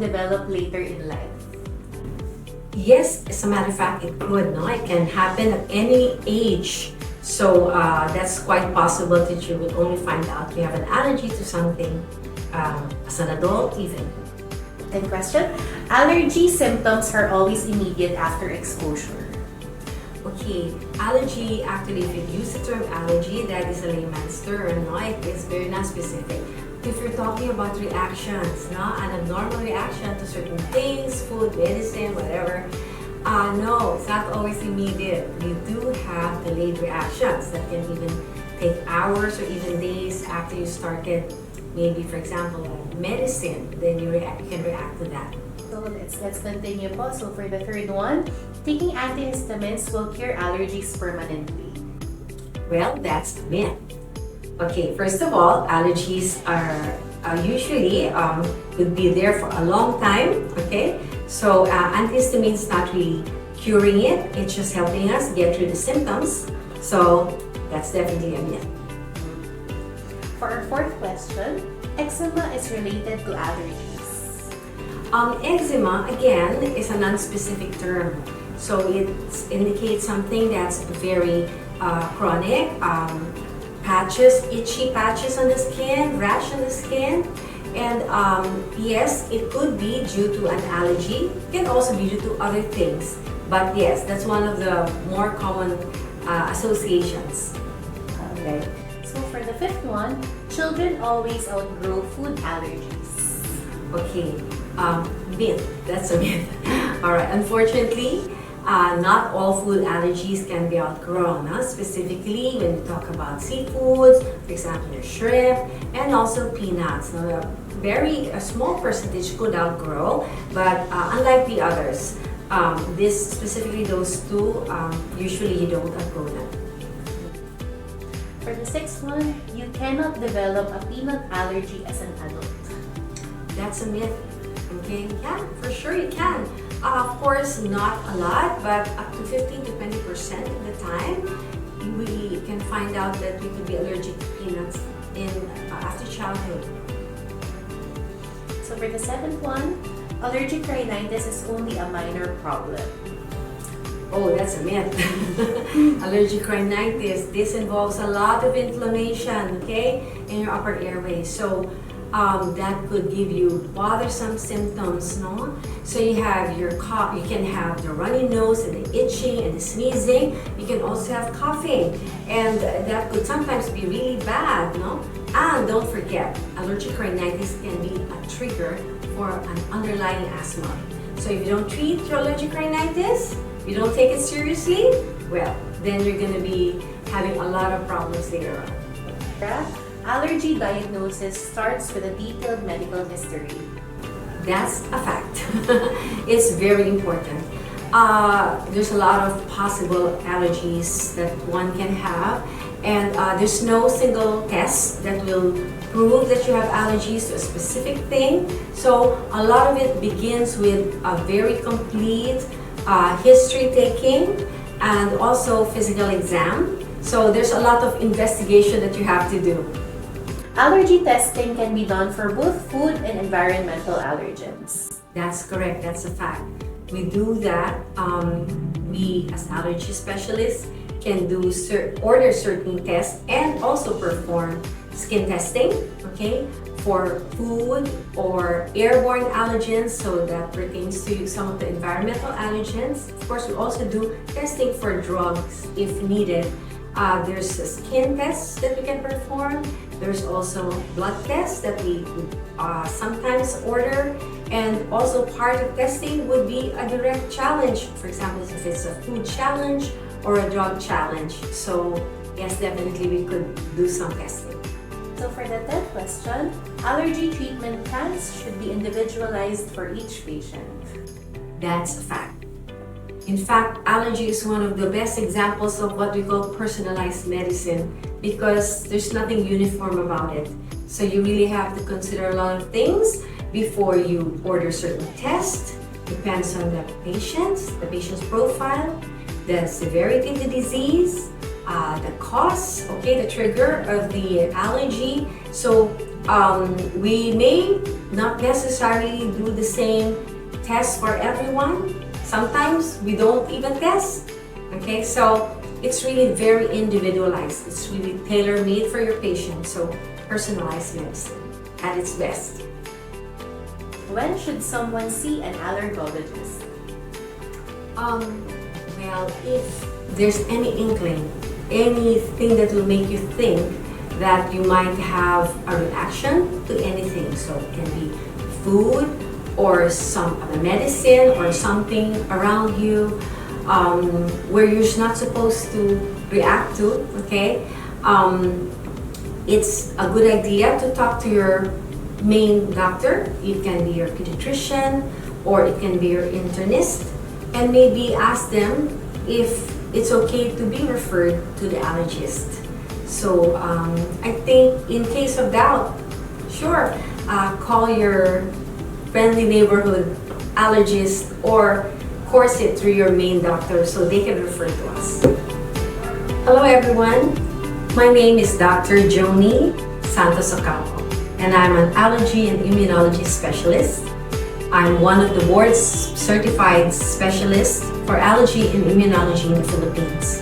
develop later in life? Yes, as a matter of fact, it could. No, it can happen at any age. So that's quite possible that you will only find out you have an allergy to something as an adult even. 10th question. Allergy symptoms are always immediate after exposure. Okay, allergy, actually, if you use the term allergy, that is a layman's term, no? It is very non-specific. If you're talking about reactions, no? An abnormal reaction to certain things, food, medicine, whatever, no, it's not always immediate. You do have delayed reactions that can even take hours or even days after you started, maybe, for example, medicine, then you can react to that. So let's continue po. So for the third one, taking antihistamines will cure allergies permanently. Well, that's a myth. Okay, first of all, allergies are usually could be there for a long time. Okay, so antihistamines not really curing it; it's just helping us get through the symptoms. So that's definitely a myth. For our fourth question, eczema is related to allergies. Eczema, again, is a non-specific term. So it indicates something that's very chronic, patches, itchy patches on the skin, rash on the skin. And yes, it could be due to an allergy. It can also be due to other things. But yes, that's one of the more common associations. Okay. So for the fifth one, children always outgrow food allergies. Okay, myth. That's a myth. All right. Unfortunately, not all food allergies can be outgrown. Specifically, when we talk about seafoods, for example, your shrimp, and also peanuts. Now, a small percentage could outgrow, but unlike the others, specifically those two, usually you don't outgrow them. For the sixth one, you cannot develop a peanut allergy as an adult. That's a myth. Okay, yeah, for sure you can. Of course, not a lot, but up to 15 to 20% of the time, we can find out that we could be allergic to peanuts after childhood. So for the seventh one, allergic rhinitis is only a minor problem. Oh, that's a myth. Allergic rhinitis, this involves a lot of inflammation, okay, in your upper airway. So that could give you bothersome symptoms, no? So you have your cough, you can have the runny nose and the itching and the sneezing. You can also have coughing, and that could sometimes be really bad, no? And don't forget, allergic rhinitis can be a trigger for an underlying asthma. So if you don't treat your allergic rhinitis, you don't take it seriously, well, then you're going to be having a lot of problems later on. Allergy diagnosis starts with a detailed medical history. That's a fact. It's very important. There's a lot of possible allergies that one can have, and there's no single test that will prove that you have allergies to a specific thing. So a lot of it begins with a very complete history taking and also physical exam. So there's a lot of investigation that you have to do. Allergy testing can be done for both food and environmental allergens. That's correct. That's a fact. We do that. We, as allergy specialists, can order certain tests and also perform skin testing, okay, for food or airborne allergens, so that pertains to some of the environmental allergens. Of course, we also do testing for drugs if needed. There's a skin tests that we can perform. There's also blood tests that we sometimes order. And also part of testing would be a direct challenge. For example, if it's a food challenge or a drug challenge. So yes, definitely we could do some testing. So for the 10th question, allergy treatment plans should be individualized for each patient. That's a fact. In fact, allergy is one of the best examples of what we call personalized medicine because there's nothing uniform about it. So you really have to consider a lot of things before you order certain tests. Depends on the patient's profile, the severity of the disease, the cause, okay, the trigger of the allergy. So We may not necessarily do the same test for everyone. Sometimes we don't even test. Okay, so it's really very individualized. It's really tailor-made for your patient. So personalized medicine at its best. When should someone see an allergologist? Well, if there's any inkling, anything that will make you think that you might have a reaction to anything, so it can be food or some medicine or something around you where you're not supposed to react to, okay? It's a good idea to talk to your main doctor. It can be your pediatrician or it can be your internist, and maybe ask them if it's okay to be referred to the allergist. So I think in case of doubt, sure, call your friendly neighborhood allergist or course it through your main doctor so they can refer to us. Hello everyone, my name is Dr. Joni Santos-Ocampo, and I'm an allergy and immunology specialist. I'm one of the board's certified specialists for allergy and immunology in the Philippines.